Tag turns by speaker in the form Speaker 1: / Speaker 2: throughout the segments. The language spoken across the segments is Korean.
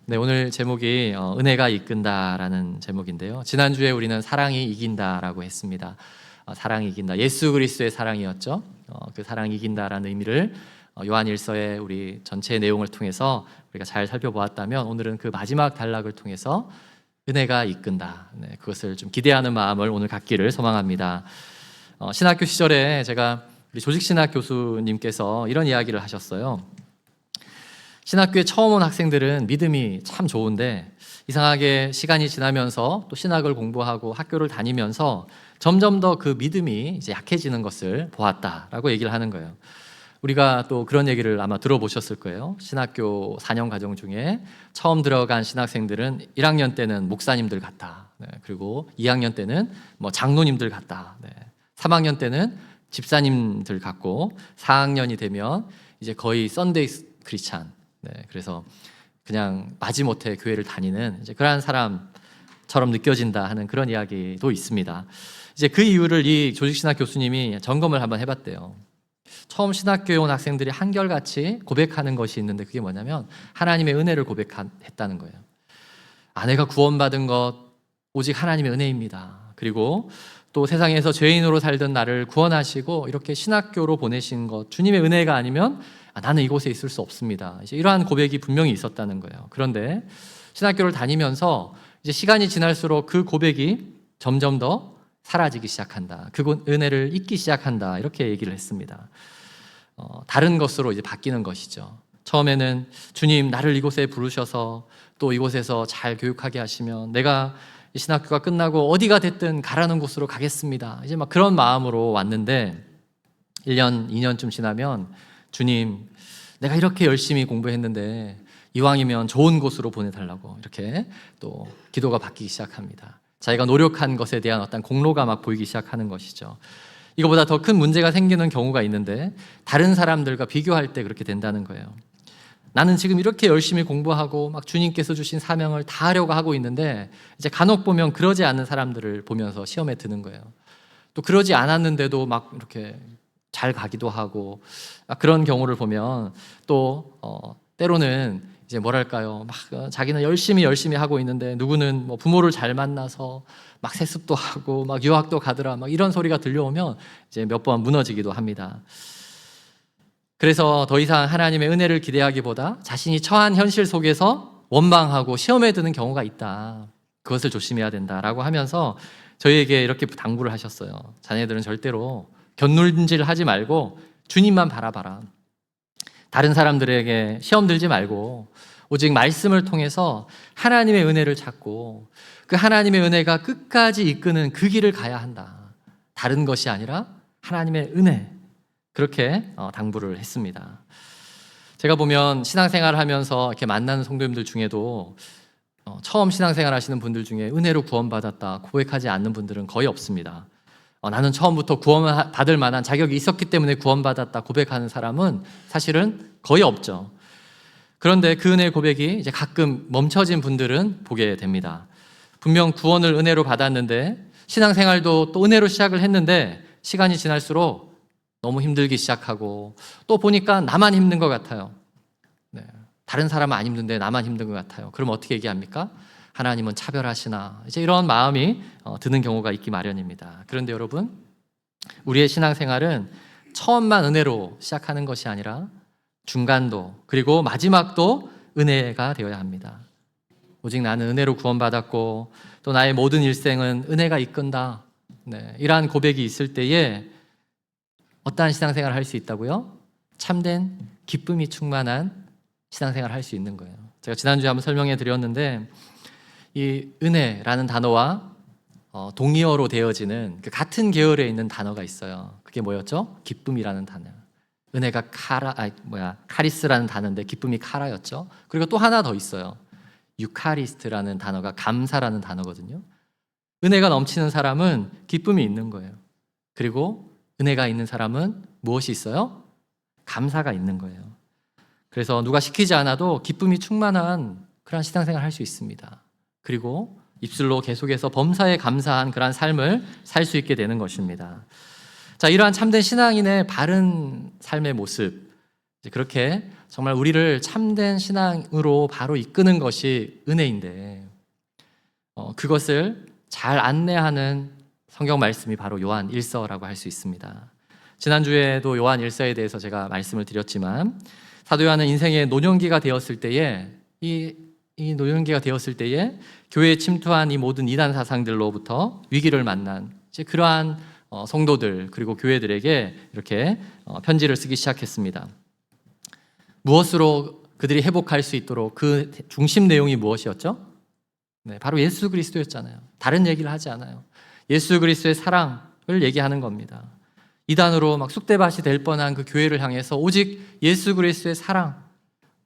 Speaker 1: 네, 오늘 제목이 은혜가 이끈다라는 제목인데요. 지난주에 우리는 사랑이 이긴다라고 했습니다. 사랑이 이긴다. 예수 그리스도의 사랑이었죠. 그 사랑이 이긴다라는 의미를 요한일서의 우리 전체 내용을 통해서 우리가 잘 살펴보았다면, 오늘은 그 마지막 단락을 통해서 은혜가 이끈다. 네, 그것을 좀 기대하는 마음을 오늘 갖기를 소망합니다. 신학교 시절에 제가 우리 조직신학 교수님께서 이런 이야기를 하셨어요. 신학교에 처음 온 학생들은 믿음이 참 좋은데 이상하게 시간이 지나면서 또 신학을 공부하고 학교를 다니면서 점점 더 그 믿음이 이제 약해지는 것을 보았다라고 얘기를 하는 거예요. 우리가 또 그런 얘기를 아마 들어보셨을 거예요. 신학교 4년 과정 중에 처음 들어간 신학생들은 1학년 때는 목사님들 같다. 네, 그리고 2학년 때는 뭐 장로님들 같다. 네, 3학년 때는 집사님들 같고 4학년이 되면 이제 거의 썬데이 크리스찬. 네, 그래서 그냥 마지못해 교회를 다니는 이제 그러한 사람처럼 느껴진다 하는 그런 이야기도 있습니다. 이제 그 이유를 이 조직신학 교수님이 점검을 한번 해봤대요. 처음 신학교에 온 학생들이 한결같이 고백하는 것이 있는데, 그게 뭐냐면 하나님의 은혜를 고백했다는 거예요. 내가 구원받은 것 오직 하나님의 은혜입니다. 그리고 또 세상에서 죄인으로 살던 나를 구원하시고 이렇게 신학교로 보내신 것, 주님의 은혜가 아니면 나는 이곳에 있을 수 없습니다. 이제 이러한 고백이 분명히 있었다는 거예요. 그런데 신학교를 다니면서 이제 시간이 지날수록 그 고백이 점점 더 사라지기 시작한다. 그 은혜를 잊기 시작한다. 이렇게 얘기를 했습니다. 다른 것으로 이제 바뀌는 것이죠. 처음에는 주님, 나를 이곳에 부르셔서 또 이곳에서 잘 교육하게 하시면 내가 이 신학교가 끝나고 어디가 됐든 가라는 곳으로 가겠습니다. 이제 막 그런 마음으로 왔는데 1년, 2년쯤 지나면 주님, 내가 이렇게 열심히 공부했는데 이왕이면 좋은 곳으로 보내달라고 이렇게 또 기도가 바뀌기 시작합니다. 자기가 노력한 것에 대한 어떤 공로가 막 보이기 시작하는 것이죠. 이거보다 더 큰 문제가 생기는 경우가 있는데, 다른 사람들과 비교할 때 그렇게 된다는 거예요. 나는 지금 이렇게 열심히 공부하고 막 주님께서 주신 사명을 다 하려고 하고 있는데, 이제 간혹 보면 그러지 않는 사람들을 보면서 시험에 드는 거예요. 또 그러지 않았는데도 막 이렇게 잘 가기도 하고, 그런 경우를 보면 또 때로는 이제 뭐랄까요, 막 자기는 열심히 하고 있는데 누구는 뭐 부모를 잘 만나서 막 세습도 하고 막 유학도 가더라, 막 이런 소리가 들려오면 이제 몇 번 무너지기도 합니다. 그래서 더 이상 하나님의 은혜를 기대하기보다 자신이 처한 현실 속에서 원망하고 시험에 드는 경우가 있다. 그것을 조심해야 된다라고 하면서 저희에게 이렇게 당부를 하셨어요. 자녀들은 절대로 곁눈질 하지 말고 주님만 바라봐라. 다른 사람들에게 시험 들지 말고 오직 말씀을 통해서 하나님의 은혜를 찾고 그 하나님의 은혜가 끝까지 이끄는 그 길을 가야 한다. 다른 것이 아니라 하나님의 은혜. 그렇게 당부를 했습니다. 제가 보면 신앙생활을 하면서 이렇게 만나는 성도님들 중에도 처음 신앙생활 하시는 분들 중에 은혜로 구원받았다 고백하지 않는 분들은 거의 없습니다. 나는 처음부터 구원받을 만한 자격이 있었기 때문에 구원받았다 고백하는 사람은 사실은 거의 없죠. 그런데 그 은혜의 고백이 이제 가끔 멈춰진 분들은 보게 됩니다. 분명 구원을 은혜로 받았는데 신앙생활도 또 은혜로 시작을 했는데 시간이 지날수록 너무 힘들기 시작하고, 또 보니까 나만 힘든 것 같아요. 네. 다른 사람은 안 힘든데 나만 힘든 것 같아요. 그럼 어떻게 얘기합니까? 하나님은 차별하시나? 이제 이런 마음이 드는 경우가 있기 마련입니다. 그런데 여러분, 우리의 신앙생활은 처음만 은혜로 시작하는 것이 아니라 중간도 그리고 마지막도 은혜가 되어야 합니다. 오직 나는 은혜로 구원받았고 또 나의 모든 일생은 은혜가 이끈다. 네, 이러한 고백이 있을 때에 어떠한 신앙생활을 할 수 있다고요? 참된 기쁨이 충만한 신앙생활을 할 수 있는 거예요. 제가 지난주에 한번 설명해 드렸는데, 이 은혜라는 단어와 동의어로 되어지는 그 같은 계열에 있는 단어가 있어요. 그게 뭐였죠? 기쁨이라는 단어. 은혜가 카리스라는 단어인데 기쁨이 카라였죠. 그리고 또 하나 더 있어요. 유카리스트라는 단어가 감사라는 단어거든요. 은혜가 넘치는 사람은 기쁨이 있는 거예요. 그리고 은혜가 있는 사람은 무엇이 있어요? 감사가 있는 거예요. 그래서 누가 시키지 않아도 기쁨이 충만한 그런 신앙생활을 할 수 있습니다. 그리고 입술로 계속해서 범사에 감사한 그런 삶을 살 수 있게 되는 것입니다. 자, 이러한 참된 신앙인의 바른 삶의 모습, 그렇게 정말 우리를 참된 신앙으로 바로 이끄는 것이 은혜인데 그것을 잘 안내하는 성경 말씀이 바로 요한 1서라고 할 수 있습니다. 지난주에도 요한 1서에 대해서 제가 말씀을 드렸지만 사도 요한은 인생의 노년기가 되었을 때에 이 노년기가 되었을 때에 교회에 침투한 이 모든 이단 사상들로부터 위기를 만난 그러한 성도들 그리고 교회들에게 이렇게 편지를 쓰기 시작했습니다. 무엇으로 그들이 회복할 수 있도록 그 중심 내용이 무엇이었죠? 네, 바로 예수 그리스도였잖아요. 다른 얘기를 하지 않아요. 예수 그리스도의 사랑을 얘기하는 겁니다. 이단으로 막 쑥대밭이 될 뻔한 그 교회를 향해서 오직 예수 그리스도의 사랑,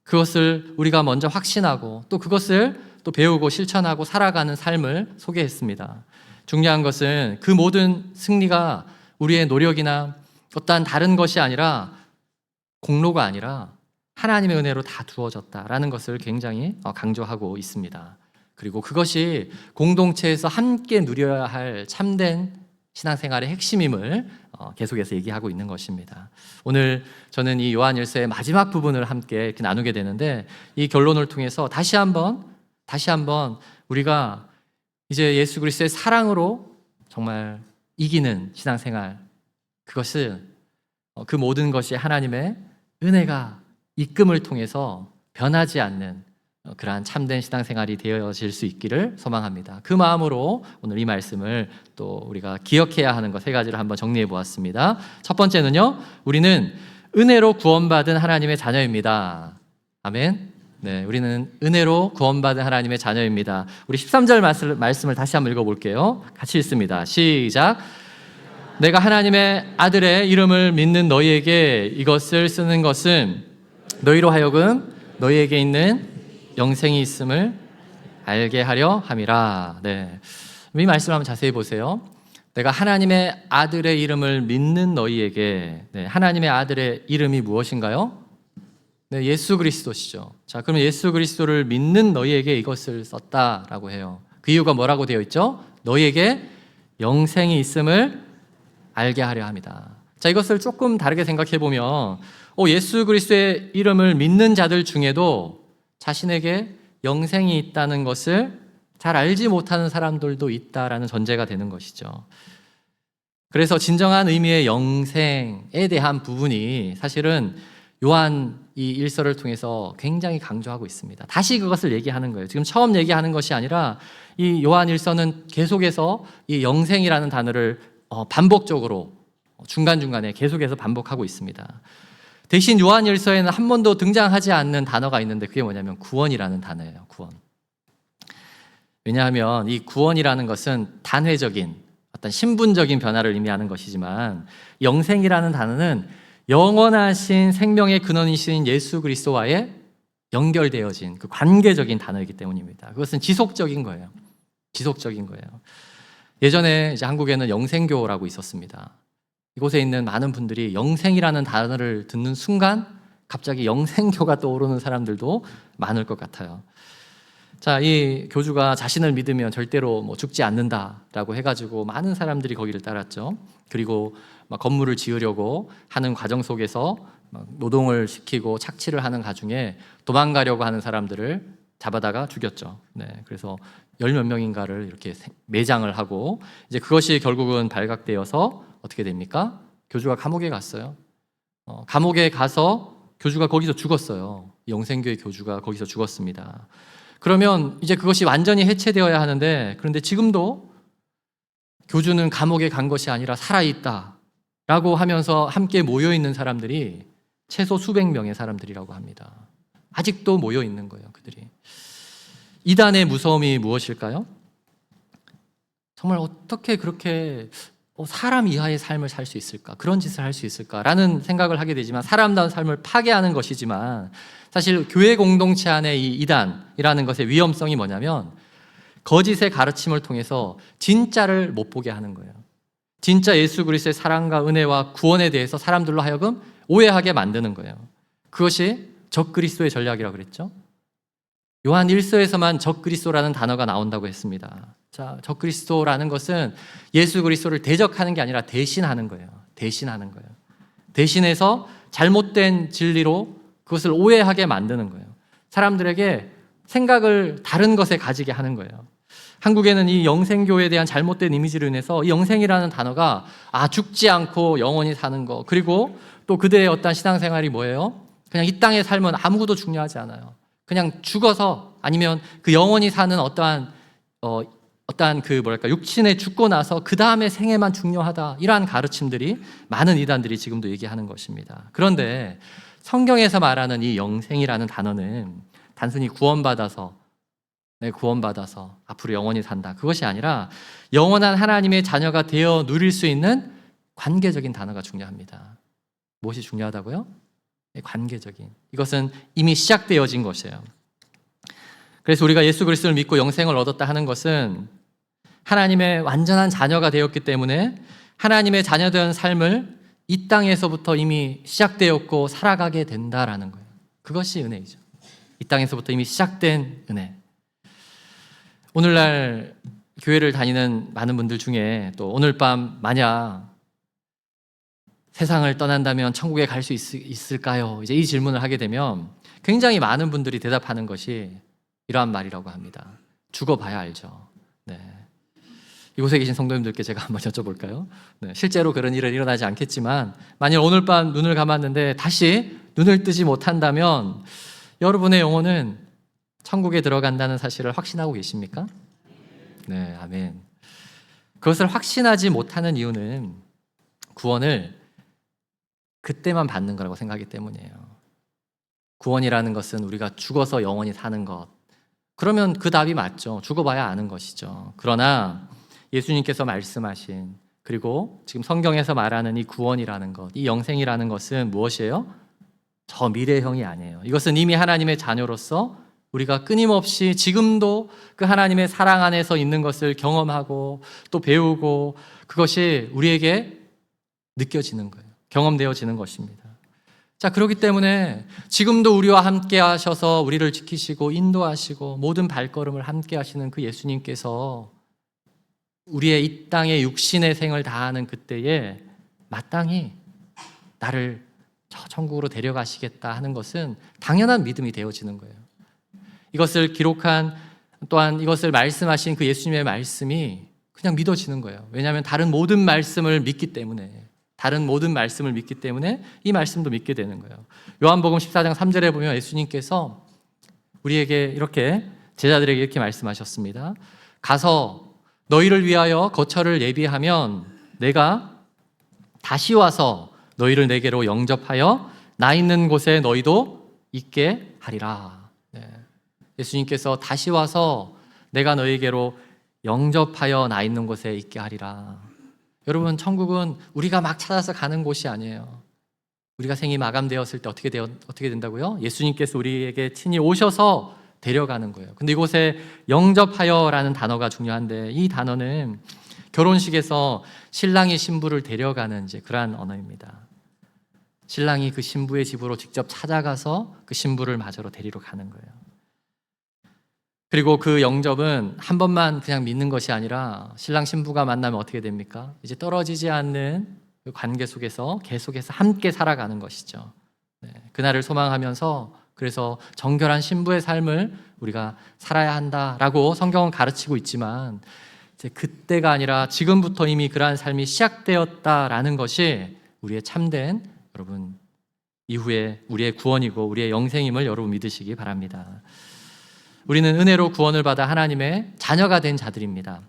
Speaker 1: 그것을 우리가 먼저 확신하고 또 그것을 또 배우고 실천하고 살아가는 삶을 소개했습니다. 중요한 것은 그 모든 승리가 우리의 노력이나 어떠한 다른 것이 아니라 공로가 아니라 하나님의 은혜로 다 두어졌다라는 것을 굉장히 강조하고 있습니다. 그리고 그것이 공동체에서 함께 누려야 할 참된 신앙생활의 핵심임을 계속해서 얘기하고 있는 것입니다. 오늘 저는 이 요한 1서의 마지막 부분을 함께 이렇게 나누게 되는데 이 결론을 통해서 다시 한번 우리가 이제 예수 그리스도의 사랑으로 정말 이기는 신앙생활, 그것은 그 모든 것이 하나님의 은혜가 이끔을 통해서 변하지 않는 그러한 참된 신앙생활이 되어질 수 있기를 소망합니다. 그 마음으로 오늘 이 말씀을 또 우리가 기억해야 하는 것 세 가지를 한번 정리해 보았습니다. 첫 번째는요, 우리는 은혜로 구원받은 하나님의 자녀입니다. 아멘. 네, 우리는 은혜로 구원받은 하나님의 자녀입니다. 우리 13절 말씀을 다시 한번 읽어볼게요. 같이 읽습니다. 시작. 내가 하나님의 아들의 이름을 믿는 너희에게 이것을 쓰는 것은 너희로 하여금 너희에게 있는 영생이 있음을 알게 하려 함이라. 네, 이 말씀을 한번 자세히 보세요. 내가 하나님의 아들의 이름을 믿는 너희에게, 네, 하나님의 아들의 이름이 무엇인가요? 네, 예수 그리스도시죠. 자, 그러면 예수 그리스도를 믿는 너희에게 이것을 썼다라고 해요. 그 이유가 뭐라고 되어 있죠? 너희에게 영생이 있음을 알게 하려 합니다. 자, 이것을 조금 다르게 생각해 보면 예수 그리스도의 이름을 믿는 자들 중에도 자신에게 영생이 있다는 것을 잘 알지 못하는 사람들도 있다라는 전제가 되는 것이죠. 그래서 진정한 의미의 영생에 대한 부분이 사실은 요한 이 일서를 통해서 굉장히 강조하고 있습니다. 다시 그것을 얘기하는 거예요. 지금 처음 얘기하는 것이 아니라 이 요한 일서는 계속해서 이 영생이라는 단어를 반복적으로 중간중간에 계속해서 반복하고 있습니다. 대신 요한 일서에는 한 번도 등장하지 않는 단어가 있는데 그게 뭐냐면 구원이라는 단어예요. 구원. 왜냐하면 이 구원이라는 것은 단회적인 어떤 신분적인 변화를 의미하는 것이지만 영생이라는 단어는 영원하신 생명의 근원이신 예수 그리스도와의 연결되어진 그 관계적인 단어이기 때문입니다. 그것은 지속적인 거예요. 지속적인 거예요. 예전에 이제 한국에는 영생교라고 있었습니다. 이곳에 있는 많은 분들이 영생이라는 단어를 듣는 순간 갑자기 영생교가 떠오르는 사람들도 많을 것 같아요. 자, 이 교주가 자신을 믿으면 절대로 죽지 않는다라고 해가지고 많은 사람들이 거기를 따랐죠. 그리고 막 건물을 지으려고 하는 과정 속에서 막 노동을 시키고 착취를 하는 가중에 도망가려고 하는 사람들을 잡아다가 죽였죠. 네, 그래서 10몇 명인가를 이렇게 매장을 하고 이제 그것이 결국은 발각되어서 어떻게 됩니까? 교주가 감옥에 갔어요. 감옥에 가서 교주가 거기서 죽었어요. 영생교의 교주가 거기서 죽었습니다. 그러면 이제 그것이 완전히 해체되어야 하는데 그런데 지금도 교주는 감옥에 간 것이 아니라 살아있다라고 하면서 함께 모여있는 사람들이 최소 수백 명의 사람들이라고 합니다. 아직도 모여있는 거예요, 그들이. 이단의 무서움이 무엇일까요? 정말 어떻게 그렇게 사람 이하의 삶을 살 수 있을까? 그런 짓을 할 수 있을까라는 생각을 하게 되지만 사람다운 삶을 파괴하는 것이지만 사실 교회 공동체 안에 이 이단이라는 것의 위험성이 뭐냐면 거짓의 가르침을 통해서 진짜를 못 보게 하는 거예요. 진짜 예수 그리스도의 사랑과 은혜와 구원에 대해서 사람들로 하여금 오해하게 만드는 거예요. 그것이 적그리스도의 전략이라고 그랬죠. 요한 1서에서만 적그리스도라는 단어가 나온다고 했습니다. 자, 적그리스도라는 것은 예수 그리스도를 대적하는 게 아니라 대신하는 거예요. 대신하는 거예요. 대신해서 잘못된 진리로 그것을 오해하게 만드는 거예요. 사람들에게 생각을 다른 것에 가지게 하는 거예요. 한국에는 이 영생교회에 대한 잘못된 이미지로 인해서 이 영생이라는 단어가 죽지 않고 영원히 사는 거, 그리고 또 그들의 어떤 신앙생활이 뭐예요? 그냥 이 땅의 삶은 아무것도 중요하지 않아요. 그냥 죽어서, 아니면 그 영원히 사는 어떠한 육신에 죽고 나서 그 다음에 생애만 중요하다, 이러한 가르침들이 많은 이단들이 지금도 얘기하는 것입니다. 그런데 성경에서 말하는 이 영생이라는 단어는 단순히 구원받아서 앞으로 영원히 산다, 그것이 아니라 영원한 하나님의 자녀가 되어 누릴 수 있는 관계적인 단어가 중요합니다. 무엇이 중요하다고요? 관계적인. 이것은 이미 시작되어진 것이에요. 그래서 우리가 예수 그리스도를 믿고 영생을 얻었다 하는 것은 하나님의 완전한 자녀가 되었기 때문에 하나님의 자녀된 삶을 이 땅에서부터 이미 시작되었고 살아가게 된다라는 거예요. 그것이 은혜이죠. 이 땅에서부터 이미 시작된 은혜. 오늘날 교회를 다니는 많은 분들 중에 또 오늘 밤 만약 세상을 떠난다면 천국에 갈 수 있을까요? 이제 이 질문을 하게 되면 굉장히 많은 분들이 대답하는 것이 이러한 말이라고 합니다. 죽어봐야 알죠. 네. 이곳에 계신 성도님들께 제가 한번 여쭤볼까요? 네. 실제로 그런 일은 일어나지 않겠지만 만약 오늘 밤 눈을 감았는데 다시 눈을 뜨지 못한다면 여러분의 영혼은 천국에 들어간다는 사실을 확신하고 계십니까? 네, 아멘. 그것을 확신하지 못하는 이유는 구원을 그때만 받는 거라고 생각하기 때문이에요. 구원이라는 것은 우리가 죽어서 영원히 사는 것. 그러면 그 답이 맞죠. 죽어봐야 아는 것이죠. 그러나 예수님께서 말씀하신, 그리고 지금 성경에서 말하는 이 구원이라는 것, 이 영생이라는 것은 무엇이에요? 저 미래형이 아니에요. 이것은 이미 하나님의 자녀로서 우리가 끊임없이 지금도 그 하나님의 사랑 안에서 있는 것을 경험하고 또 배우고, 그것이 우리에게 느껴지는 거예요. 경험되어지는 것입니다. 자, 그렇기 때문에 지금도 우리와 함께 하셔서 우리를 지키시고 인도하시고 모든 발걸음을 함께 하시는 그 예수님께서 우리의 이 땅의 육신의 생을 다하는 그때에 마땅히 나를 저 천국으로 데려가시겠다 하는 것은 당연한 믿음이 되어지는 거예요. 이것을 기록한, 또한 이것을 말씀하신 그 예수님의 말씀이 그냥 믿어지는 거예요. 왜냐하면 다른 모든 말씀을 믿기 때문에 이 말씀도 믿게 되는 거예요. 요한복음 14장 3절에 보면 예수님께서 우리에게 이렇게, 제자들에게 이렇게 말씀하셨습니다. 가서 너희를 위하여 거처를 예비하면 내가 다시 와서 너희를 내게로 영접하여 나 있는 곳에 너희도 있게 하리라. 네. 예수님께서 다시 와서 내가 너희에게로 영접하여 나 있는 곳에 있게 하리라. 여러분, 천국은 우리가 막 찾아서 가는 곳이 아니에요. 우리가 생이 마감되었을 때 어떻게 된다고요? 예수님께서 우리에게 친히 오셔서 데려가는 거예요. 근데 이곳에 영접하여라는 단어가 중요한데, 이 단어는 결혼식에서 신랑이 신부를 데려가는 이제 그러한 언어입니다. 신랑이 그 신부의 집으로 직접 찾아가서 그 신부를 마저로 데리러 가는 거예요. 그리고 그 영접은 한 번만 그냥 믿는 것이 아니라 신랑 신부가 만나면 어떻게 됩니까? 이제 떨어지지 않는 그 관계 속에서 계속해서 함께 살아가는 것이죠. 네, 그날을 소망하면서, 그래서 정결한 신부의 삶을 우리가 살아야 한다라고 성경은 가르치고 있지만, 이제 그때가 아니라 지금부터 이미 그러한 삶이 시작되었다라는 것이 우리의 참된, 여러분, 이후에 우리의 구원이고 우리의 영생임을 여러분 믿으시기 바랍니다. 우리는 은혜로 구원을 받아 하나님의 자녀가 된 자들입니다.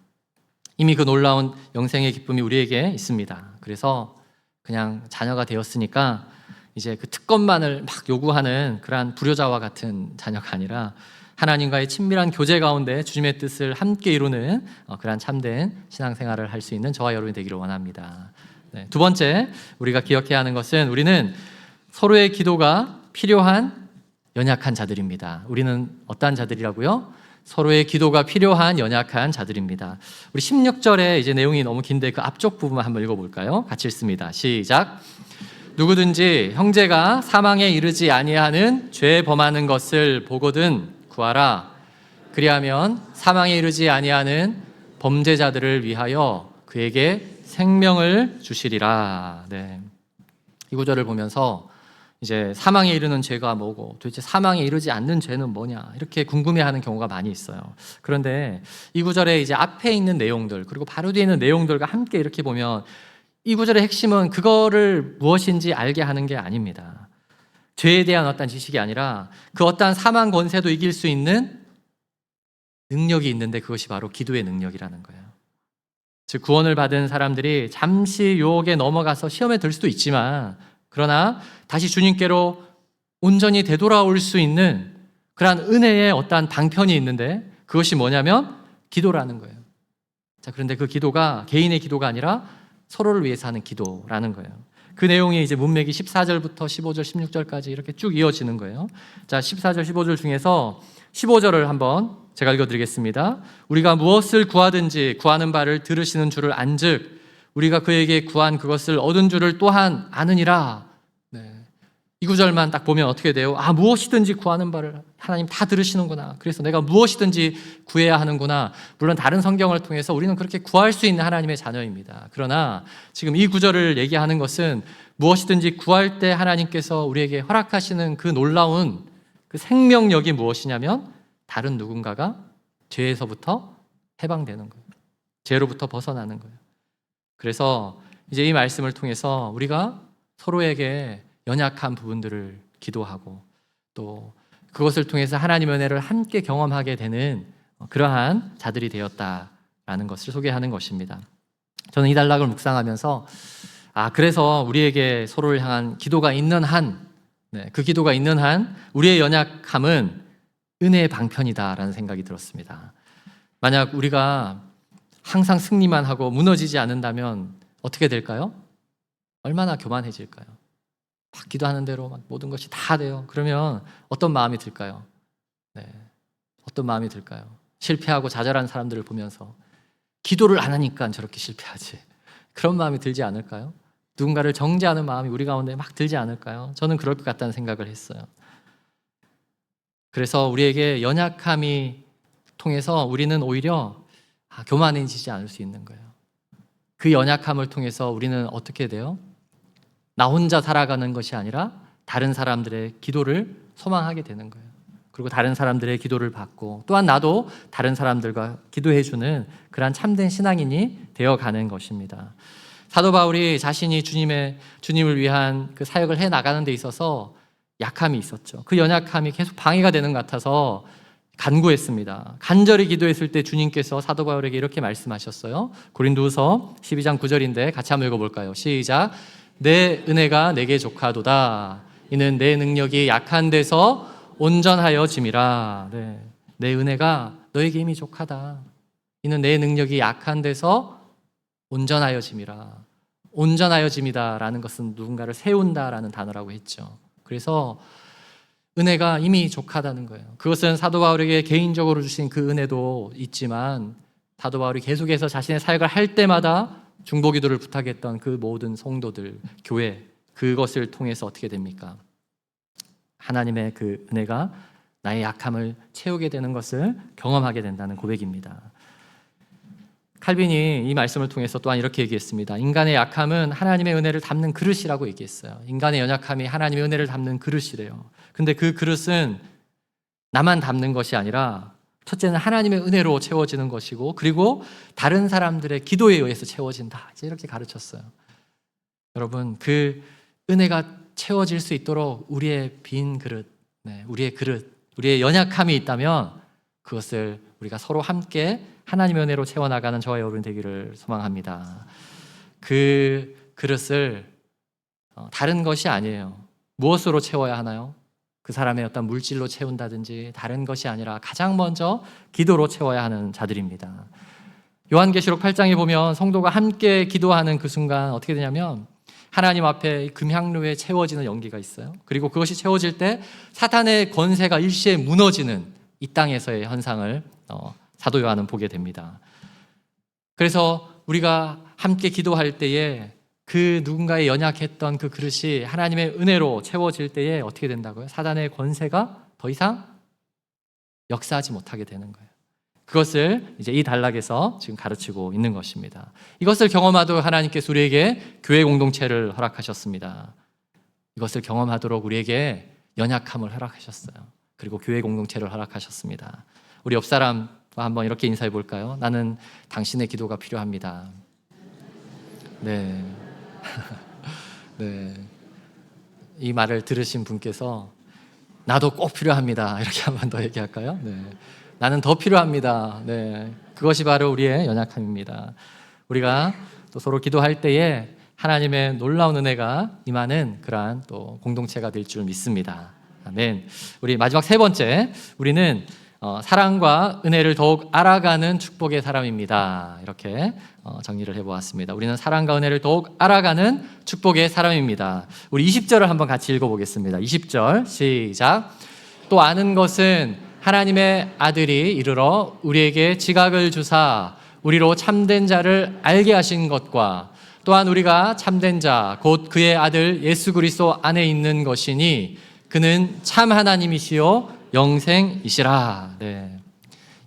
Speaker 1: 이미 그 놀라운 영생의 기쁨이 우리에게 있습니다. 그래서 그냥 자녀가 되었으니까 이제 그 특권만을 막 요구하는 그러한 불효자와 같은 자녀가 아니라 하나님과의 친밀한 교제 가운데 주님의 뜻을 함께 이루는 그러한 참된 신앙생활을 할 수 있는 저와 여러분이 되기를 원합니다. 네, 두 번째, 우리가 기억해야 하는 것은 우리는 서로의 기도가 필요한 연약한 자들입니다. 우리는 어떠한 자들이라고요? 서로의 기도가 필요한 연약한 자들입니다. 우리 16절에 이제 내용이 너무 긴데 그 앞쪽 부분 한번 읽어볼까요? 같이 읽습니다. 시작. 누구든지 형제가 사망에 이르지 아니하는 죄 범하는 것을 보거든 구하라. 그리하면 사망에 이르지 아니하는 범죄자들을 위하여 그에게 생명을 주시리라. 네. 이 구절을 보면서 이제 사망에 이르는 죄가 뭐고 도대체 사망에 이르지 않는 죄는 뭐냐 이렇게 궁금해하는 경우가 많이 있어요. 그런데 이 구절에 이제 앞에 있는 내용들 그리고 바로 뒤에 있는 내용들과 함께 이렇게 보면 이 구절의 핵심은 그거를 무엇인지 알게 하는 게 아닙니다. 죄에 대한 어떤 지식이 아니라 그 어떠한 사망 권세도 이길 수 있는 능력이 있는데 그것이 바로 기도의 능력이라는 거예요. 즉 구원을 받은 사람들이 잠시 유혹에 넘어가서 시험에 들 수도 있지만 그러나 다시 주님께로 온전히 되돌아올 수 있는 그러한 은혜의 어떠한 방편이 있는데 그것이 뭐냐면 기도라는 거예요. 자, 그런데 그 기도가 개인의 기도가 아니라 서로를 위해서 하는 기도라는 거예요. 그 내용이 이제 문맥이 14절부터 15절, 16절까지 이렇게 쭉 이어지는 거예요. 자, 14절, 15절 중에서 15절을 한번 제가 읽어드리겠습니다. 우리가 무엇을 구하든지 구하는 바를 들으시는 줄을 안즉 우리가 그에게 구한 그것을 얻은 줄을 또한 아느니라. 네. 이 구절만 딱 보면 어떻게 돼요? 아, 무엇이든지 구하는 바를 하나님 다 들으시는구나. 그래서 내가 무엇이든지 구해야 하는구나. 물론 다른 성경을 통해서 우리는 그렇게 구할 수 있는 하나님의 자녀입니다. 그러나 지금 이 구절을 얘기하는 것은 무엇이든지 구할 때 하나님께서 우리에게 허락하시는 그 놀라운 그 생명력이 무엇이냐면 다른 누군가가 죄에서부터 해방되는 거예요. 죄로부터 벗어나는 거예요. 그래서 이제 이 말씀을 통해서 우리가 서로에게 연약한 부분들을 기도하고 또 그것을 통해서 하나님의 은혜를 함께 경험하게 되는 그러한 자들이 되었다라는 것을 소개하는 것입니다. 저는 이 단락을 묵상하면서 그래서 우리에게 서로를 향한 기도가 있는 한, 그 기도가 있는 한 우리의 연약함은 은혜의 방편이다라는 생각이 들었습니다. 만약 우리가 항상 승리만 하고 무너지지 않는다면 어떻게 될까요? 얼마나 교만해질까요? 막 기도하는 대로 모든 것이 다 돼요. 그러면 어떤 마음이 들까요? 어떤 마음이 들까요? 실패하고 좌절한 사람들을 보면서 기도를 안 하니까 저렇게 실패하지. 그런 마음이 들지 않을까요? 누군가를 정죄하는 마음이 우리 가운데 막 들지 않을까요? 저는 그럴 것 같다는 생각을 했어요. 그래서 우리에게 연약함이 통해서 우리는 오히려 교만해지지 않을 수 있는 거예요. 그 연약함을 통해서 우리는 어떻게 돼요? 나 혼자 살아가는 것이 아니라 다른 사람들의 기도를 소망하게 되는 거예요. 그리고 다른 사람들의 기도를 받고 또한 나도 다른 사람들과 기도해주는 그러한 참된 신앙인이 되어가는 것입니다. 사도 바울이 자신이 주님을 위한 그 사역을 해나가는 데 있어서 약함이 있었죠. 그 연약함이 계속 방해가 되는 것 같아서 간구했습니다. 간절히 기도했을 때 주님께서 사도 바울에게 이렇게 말씀하셨어요. 고린도후서 12장 9절인데 같이 한번 읽어볼까요? 시작. 내 은혜가 내게 족하도다. 이는 내 능력이 약한 데서 온전하여 짐이라. 내 은혜가 너에게 이미 족하다. 이는 내 능력이 약한 데서 온전하여 짐이라. 온전하여 짐이다라는 것은 누군가를 세운다라는 단어라고 했죠. 그래서 은혜가 이미 족하다는 거예요. 그것은 사도 바울에게 개인적으로 주신 그 은혜도 있지만 사도 바울이 계속해서 자신의 사역을 할 때마다 중보기도를 부탁했던 그 모든 성도들, 교회, 그것을 통해서 어떻게 됩니까? 하나님의 그 은혜가 나의 약함을 채우게 되는 것을 경험하게 된다는 고백입니다. 칼빈이 이 말씀을 통해서 또한 이렇게 얘기했습니다. 인간의 약함은 하나님의 은혜를 담는 그릇이라고 얘기했어요. 인간의 연약함이 하나님의 은혜를 담는 그릇이래요. 근데 그 그릇은 나만 담는 것이 아니라 첫째는 하나님의 은혜로 채워지는 것이고 그리고 다른 사람들의 기도에 의해서 채워진다. 이렇게 가르쳤어요. 여러분, 그 은혜가 채워질 수 있도록 우리의 빈 그릇, 우리의 그릇, 우리의 연약함이 있다면 그것을 우리가 서로 함께 하나님의 은혜로 채워나가는 저와 여러분 되기를 소망합니다. 그 그릇을 다른 것이 아니에요. 무엇으로 채워야 하나요? 그 사람의 어떤 물질로 채운다든지 다른 것이 아니라 가장 먼저 기도로 채워야 하는 자들입니다. 요한계시록 8장에 보면 성도가 함께 기도하는 그 순간 어떻게 되냐면 하나님 앞에 금향로에 채워지는 연기가 있어요. 그리고 그것이 채워질 때 사탄의 권세가 일시에 무너지는 이 땅에서의 현상을 사도 요한은 보게 됩니다. 그래서 우리가 함께 기도할 때에 그 누군가의 연약했던 그 그릇이 하나님의 은혜로 채워질 때에 어떻게 된다고요? 사단의 권세가 더 이상 역사하지 못하게 되는 거예요. 그것을 이제 이 단락에서 지금 가르치고 있는 것입니다. 이것을 경험하도록 하나님께서 우리에게 교회 공동체를 허락하셨습니다. 이것을 경험하도록 우리에게 연약함을 허락하셨어요. 그리고 교회 공동체를 허락하셨습니다. 우리 옆 사람과 한번 이렇게 인사해 볼까요? 나는 당신의 기도가 필요합니다. 네. 네. 이 말을 들으신 분께서 나도 꼭 필요합니다. 이렇게 한 번 더 얘기할까요? 네. 나는 더 필요합니다. 네. 그것이 바로 우리의 연약함입니다. 우리가 또 서로 기도할 때에 하나님의 놀라운 은혜가 임하는 그러한 또 공동체가 될 줄 믿습니다. 아멘. 우리 마지막 세 번째, 우리는 사랑과 은혜를 더욱 알아가는 축복의 사람입니다. 이렇게 정리를 해보았습니다. 우리는 사랑과 은혜를 더욱 알아가는 축복의 사람입니다. 우리 20절을 한번 같이 읽어보겠습니다. 20절 시작. 또 아는 것은 하나님의 아들이 이르러 우리에게 지각을 주사 우리로 참된 자를 알게 하신 것과 또한 우리가 참된 자 곧 그의 아들 예수 그리스도 안에 있는 것이니 그는 참 하나님이시요 영생이시라. 네.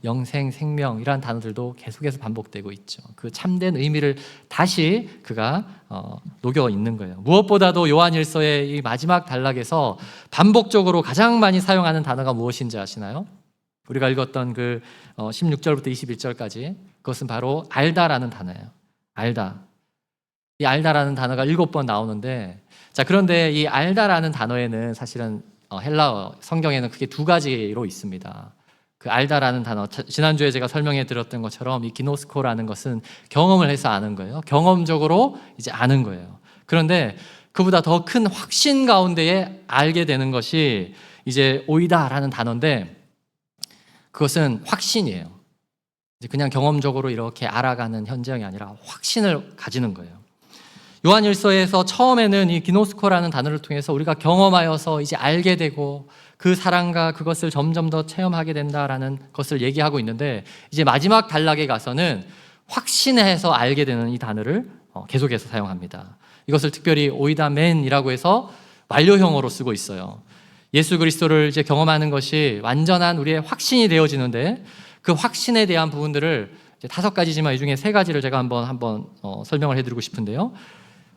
Speaker 1: 영생, 생명 이러한 단어들도 계속해서 반복되고 있죠. 그 참된 의미를 다시 그가 녹여 있는 거예요. 무엇보다도 요한일서의 이 마지막 단락에서 반복적으로 가장 많이 사용하는 단어가 무엇인지 아시나요? 우리가 읽었던 그 16절부터 21절까지 그것은 바로 알다라는 단어예요. 알다. 이 알다라는 단어가 7번 나오는데, 자, 그런데 이 알다라는 단어에는 사실은 헬라어 성경에는 크게 두 가지로 있습니다. 그 알다라는 단어, 지난주에 제가 설명해 드렸던 것처럼 이 기노스코라는 것은 경험을 해서 아는 거예요. 경험적으로 이제 아는 거예요. 그런데 그보다 더 큰 확신 가운데에 알게 되는 것이 이제 오이다라는 단어인데, 그것은 확신이에요. 이제 그냥 경험적으로 이렇게 알아가는 현장이 아니라 확신을 가지는 거예요. 요한일서에서 처음에는 이 기노스코라는 단어를 통해서 우리가 경험하여서 이제 알게 되고 그 사랑과 그것을 점점 더 체험하게 된다라는 것을 얘기하고 있는데, 이제 마지막 단락에 가서는 확신해서 알게 되는 이 단어를 계속해서 사용합니다. 이것을 특별히 오이다멘이라고 해서 완료형어로 쓰고 있어요. 예수 그리스도를 이제 경험하는 것이 완전한 우리의 확신이 되어지는데, 그 확신에 대한 부분들을 이제 5가지지만 이 중에 3가지를 제가 한번 설명을 해드리고 싶은데요.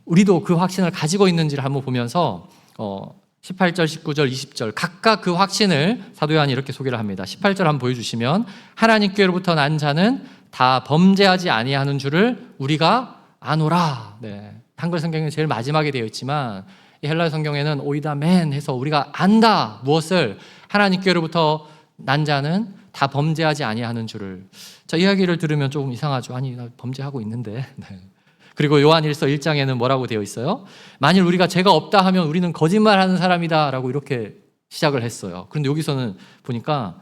Speaker 1: 우리도 그 확신을 가지고 있는지를 한번 보면서 18절, 19절, 20절 각각 그 확신을 사도 요한이 이렇게 소개를 합니다. 18절 한번 보여주시면 하나님께로부터 난 자는 다 범죄하지 아니하는 줄을 우리가 아노라. 네. 한글 성경에는 제일 마지막에 되어 있지만 이 헬라 성경에는 오이다멘 해서 우리가 안다. 무엇을? 하나님께로부터 난 자는 다 범죄하지 아니하는 줄을. 자, 이야기를 들으면 조금 이상하죠. 아니, 나 범죄하고 있는데. 네. 그리고 요한일서 1장에는 뭐라고 되어 있어요? 만일 우리가 죄가 없다 하면 우리는 거짓말하는 사람이다 라고 이렇게 시작을 했어요. 그런데 여기서는 보니까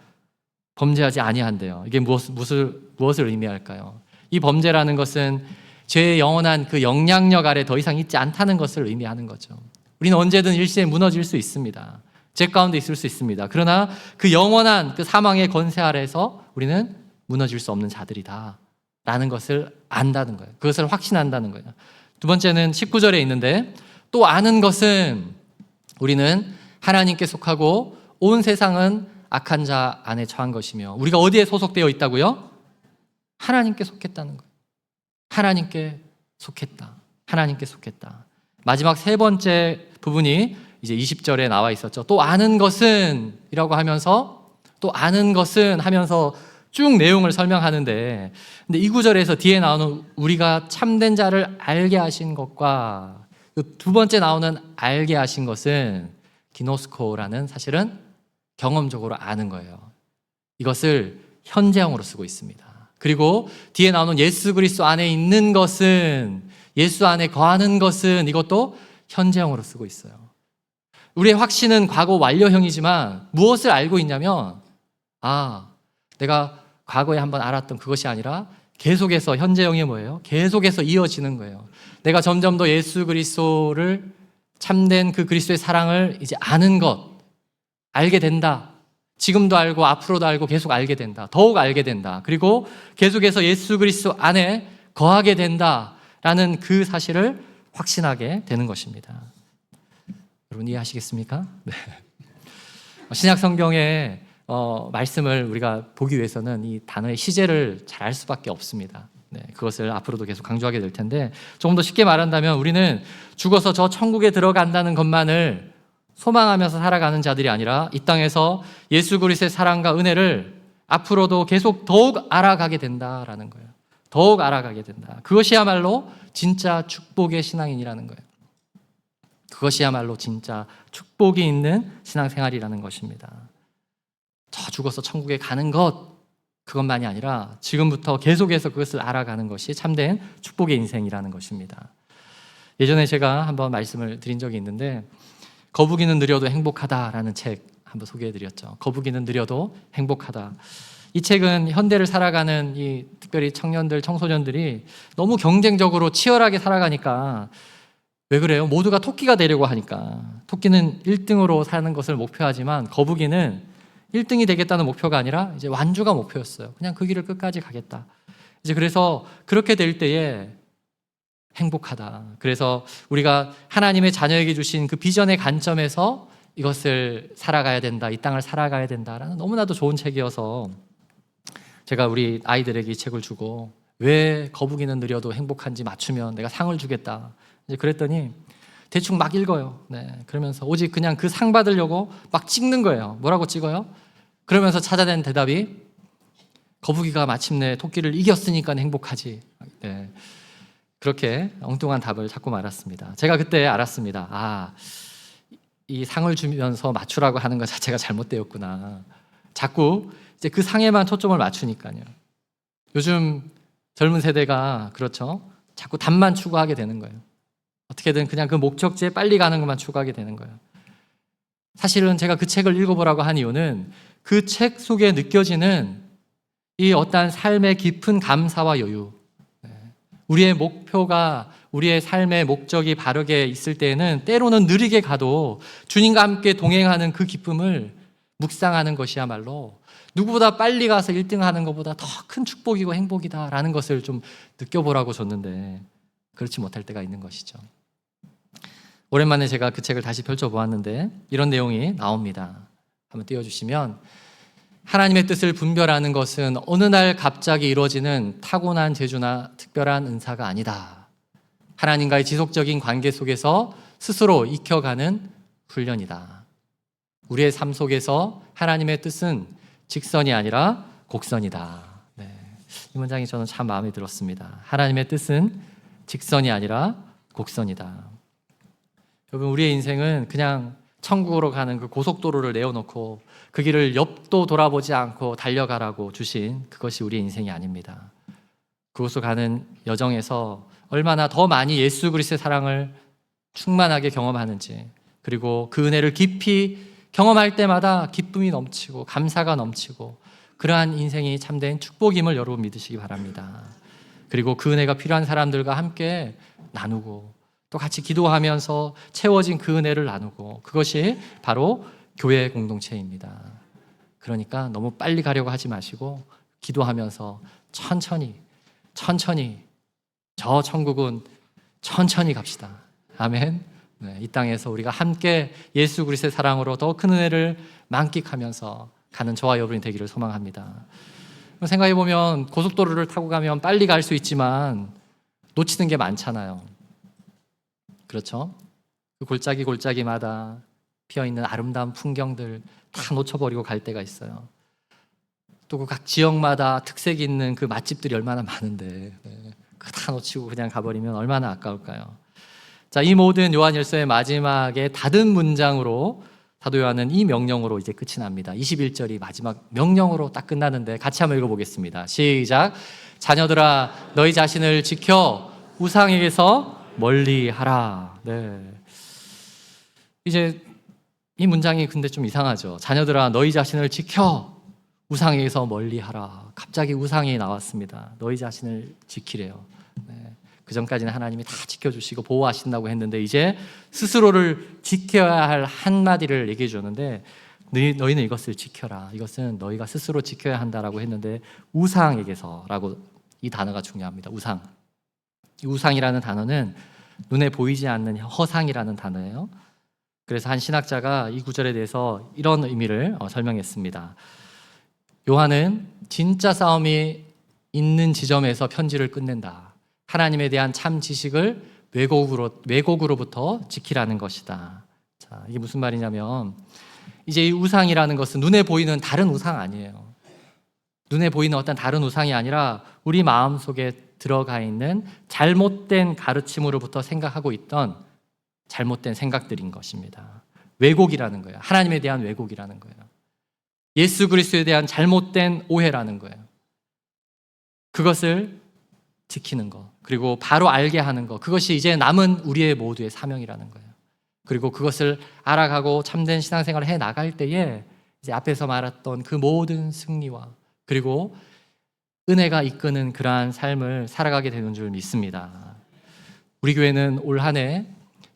Speaker 1: 범죄하지 아니한대요. 이게 무엇을 의미할까요? 이 범죄라는 것은 죄의 영원한 그 영향력 아래 더 이상 있지 않다는 것을 의미하는 거죠. 우리는 언제든 일시에 무너질 수 있습니다. 죄 가운데 있을 수 있습니다. 그러나 그 영원한 그 사망의 권세 아래에서 우리는 무너질 수 없는 자들이다 라는 것을 안다는 거예요. 그것을 확신한다는 거예요. 두 번째는 19절에 있는데, 또 아는 것은 우리는 하나님께 속하고 온 세상은 악한 자 안에 처한 것이며, 우리가 어디에 소속되어 있다고요? 하나님께 속했다는 거예요. 하나님께 속했다. 하나님께 속했다. 마지막 3번째 부분이 이제 20절에 나와 있었죠. 또 아는 것은 이라고 하면서, 또 아는 것은 하면서 쭉 내용을 설명하는데, 근데 이 구절에서 뒤에 나오는 우리가 참된 자를 알게 하신 것과 두 번째 나오는 알게 하신 것은 기노스코라는 사실은 경험적으로 아는 거예요. 이것을 현재형으로 쓰고 있습니다. 그리고 뒤에 나오는 예수 그리스도 안에 있는 것은, 예수 안에 거하는 것은, 이것도 현재형으로 쓰고 있어요. 우리의 확신은 과거 완료형이지만 무엇을 알고 있냐면, 내가 과거에 한번 알았던 그것이 아니라 계속해서 현재형이 뭐예요? 계속해서 이어지는 거예요. 내가 점점 더 예수 그리스도를, 참된 그 그리스도의 사랑을 이제 아는 것, 알게 된다. 지금도 알고 앞으로도 알고 계속 알게 된다. 더욱 알게 된다. 그리고 계속해서 예수 그리스도 안에 거하게 된다라는 그 사실을 확신하게 되는 것입니다. 여러분 이해하시겠습니까? 네. 신약 성경의 말씀을 우리가 보기 위해서는 이 단어의 시제를 잘 알 수밖에 없습니다. 그것을 앞으로도 계속 강조하게 될 텐데, 조금 더 쉽게 말한다면 우리는 죽어서 저 천국에 들어간다는 것만을 소망하면서 살아가는 자들이 아니라 이 땅에서 예수 그리스도의 사랑과 은혜를 앞으로도 계속 더욱 알아가게 된다라는 거예요. 더욱 알아가게 된다. 그것이야말로 진짜 축복의 신앙인이라는 거예요. 그것이야말로 진짜 축복이 있는 신앙생활이라는 것입니다. 저 죽어서 천국에 가는 것, 그것만이 아니라 지금부터 계속해서 그것을 알아가는 것이 참된 축복의 인생이라는 것입니다. 예전에 제가 한번 말씀을 드린 적이 있는데, 거북이는 느려도 행복하다라는 책 한번 소개해드렸죠. 거북이는 느려도 행복하다. 이 책은 현대를 살아가는 이 특별히 청년들, 청소년들이 너무 경쟁적으로 치열하게 살아가니까, 왜 그래요? 모두가 토끼가 되려고 하니까. 토끼는 1등으로 사는 것을 목표하지만 거북이는 1등이 되겠다는 목표가 아니라 이제 완주가 목표였어요. 그냥 그 길을 끝까지 가겠다. 이제 그래서 그렇게 될 때에 행복하다. 그래서 우리가 하나님의 자녀에게 주신 그 비전의 관점에서 이것을 살아가야 된다, 이 땅을 살아가야 된다라는 너무나도 좋은 책이어서 제가 우리 아이들에게 이 책을 주고, 왜 거북이는 느려도 행복한지 맞추면 내가 상을 주겠다. 이제 그랬더니 대충 막 읽어요. 그러면서 오직 그냥 그 상 받으려고 막 찍는 거예요. 뭐라고 찍어요? 그러면서 찾아낸 대답이, 거북이가 마침내 토끼를 이겼으니까 행복하지. 그렇게 엉뚱한 답을 찾고 말았습니다. 제가 그때 알았습니다. 이 상을 주면서 맞추라고 하는 것 자체가 잘못되었구나. 자꾸 이제 그 상에만 초점을 맞추니까요. 요즘 젊은 세대가 그렇죠. 자꾸 답만 추구하게 되는 거예요. 어떻게든 그냥 그 목적지에 빨리 가는 것만 추구하게 되는 거예요. 사실은 제가 그 책을 읽어보라고 한 이유는 그 책 속에 느껴지는 이 어떠한 삶의 깊은 감사와 여유, 우리의 목표가, 우리의 삶의 목적이 바르게 있을 때에는 때로는 느리게 가도 주님과 함께 동행하는 그 기쁨을 묵상하는 것이야말로 누구보다 빨리 가서 1등 하는 것보다 더 큰 축복이고 행복이다라는 것을 좀 느껴보라고 줬는데 그렇지 못할 때가 있는 것이죠. 오랜만에 제가 그 책을 다시 펼쳐보았는데 이런 내용이 나옵니다. 한번 띄워주시면, 하나님의 뜻을 분별하는 것은 어느 날 갑자기 이루어지는 타고난 재주나 특별한 은사가 아니다. 하나님과의 지속적인 관계 속에서 스스로 익혀가는 훈련이다. 우리의 삶 속에서 하나님의 뜻은 직선이 아니라 곡선이다. 이 문장이 저는 참 마음에 들었습니다. 하나님의 뜻은 직선이 아니라 곡선이다. 여러분, 우리의 인생은 그냥 천국으로 가는 그 고속도로를 내어놓고 그 길을 옆도 돌아보지 않고 달려가라고 주신 그것이 우리의 인생이 아닙니다. 그곳으로 가는 여정에서 얼마나 더 많이 예수 그리스도의 사랑을 충만하게 경험하는지, 그리고 그 은혜를 깊이 경험할 때마다 기쁨이 넘치고 감사가 넘치고, 그러한 인생이 참된 축복임을 여러분 믿으시기 바랍니다. 그리고 그 은혜가 필요한 사람들과 함께 나누고 또 같이 기도하면서 채워진 그 은혜를 나누고, 그것이 바로 교회 공동체입니다. 그러니까 너무 빨리 가려고 하지 마시고 기도하면서 천천히 저 천국은 천천히 갑시다. 아멘. 이 땅에서 우리가 함께 예수 그리스도의 사랑으로 더 큰 은혜를 만끽하면서 가는 저와 여러분이 되기를 소망합니다. 생각해보면 고속도로를 타고 가면 빨리 갈 수 있지만 놓치는 게 많잖아요. 그렇죠? 그 골짜기마다 피어있는 아름다운 풍경들 다 놓쳐버리고 갈 때가 있어요. 또 그 각 지역마다 특색이 있는 그 맛집들이 얼마나 많은데 그거 다 놓치고 그냥 가버리면 얼마나 아까울까요? 자, 이 모든 요한일서의 마지막에 닫은 문장으로 사도 요한은 이 명령으로 이제 끝이 납니다. 21절이 마지막 명령으로 딱 끝나는데 같이 한번 읽어보겠습니다. 시작. 자녀들아, 너희 자신을 지켜 우상에게서 멀리하라. 이제 이 문장이 근데 좀 이상하죠. 자녀들아, 너희 자신을 지켜 우상에게서 멀리하라. 갑자기 우상이 나왔습니다. 너희 자신을 지키래요. 그 전까지는 하나님이 다 지켜주시고 보호하신다고 했는데 이제 스스로를 지켜야 할 한마디를 얘기해 주는데, 너희는 이것을 지켜라. 이것은 너희가 스스로 지켜야 한다라고 했는데 우상에게서라고, 이 단어가 중요합니다. 우상. 이 우상이라는 단어는 눈에 보이지 않는 허상이라는 단어예요. 그래서 한 신학자가 이 구절에 대해서 이런 의미를 설명했습니다. 요한은 진짜 싸움이 있는 지점에서 편지를 끝낸다. 하나님에 대한 참 지식을 왜곡으로부터 지키라는 것이다. 자, 이게 무슨 말이냐면 이제 이 우상이라는 것은 눈에 보이는 다른 우상 아니에요. 눈에 보이는 어떤 다른 우상이 아니라 우리 마음속에 들어가 있는 잘못된 가르침으로부터 생각하고 있던 잘못된 생각들인 것입니다. 왜곡이라는 거예요. 하나님에 대한 왜곡이라는 거예요. 예수 그리스도에 대한 잘못된 오해라는 거예요. 그것을 지키는 것, 그리고 바로 알게 하는 것, 그것이 이제 남은 우리의 모두의 사명이라는 거예요. 그리고 그것을 알아가고 참된 신앙생활을 해 나갈 때에 이제 앞에서 말했던 그 모든 승리와 그리고 은혜가 이끄는 그러한 삶을 살아가게 되는 줄 믿습니다. 우리 교회는 올 한 해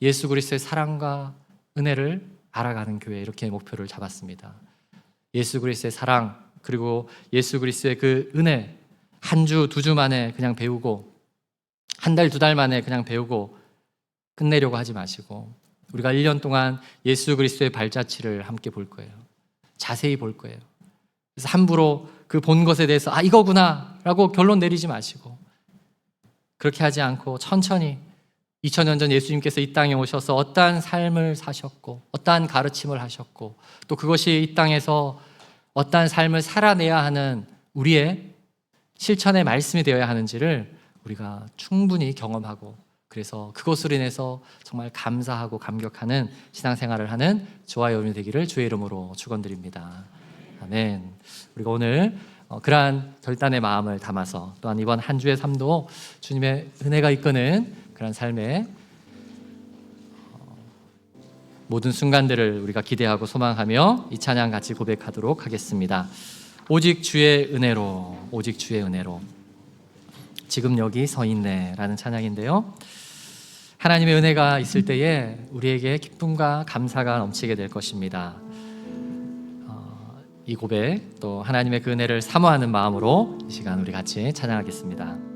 Speaker 1: 예수 그리스도의 사랑과 은혜를 알아가는 교회, 이렇게 목표를 잡았습니다. 예수 그리스도의 사랑, 그리고 예수 그리스도의 그 은혜, 한 주, 두 주 만에 그냥 배우고 한 달, 두 달 만에 그냥 배우고 끝내려고 하지 마시고 우리가 1년 동안 예수 그리스도의 발자취를 함께 볼 거예요. 자세히 볼 거예요. 그래서 함부로 그 본 것에 대해서 이거구나 라고 결론 내리지 마시고 그렇게 하지 않고 천천히 2000년 전 예수님께서 이 땅에 오셔서 어떠한 삶을 사셨고 어떠한 가르침을 하셨고 또 그것이 이 땅에서 어떠한 삶을 살아내야 하는 우리의 실천의 말씀이 되어야 하는지를 우리가 충분히 경험하고 그래서 그것으로 인해서 정말 감사하고 감격하는 신앙생활을 하는 저와 여러분이 되기를 주의 이름으로 축원드립니다. 아멘. 우리가 오늘 그러한 결단의 마음을 담아서 또한 이번 한 주의 삶도 주님의 은혜가 이끄는 그런 삶의 모든 순간들을 우리가 기대하고 소망하며 이 찬양 같이 고백하도록 하겠습니다. 오직 주의 은혜로, 오직 주의 은혜로 지금 여기 서 있네 라는 찬양인데요, 하나님의 은혜가 있을 때에 우리에게 기쁨과 감사가 넘치게 될 것입니다. 이 고백 또 하나님의 그 은혜를 사모하는 마음으로 이 시간 우리 같이 찬양하겠습니다.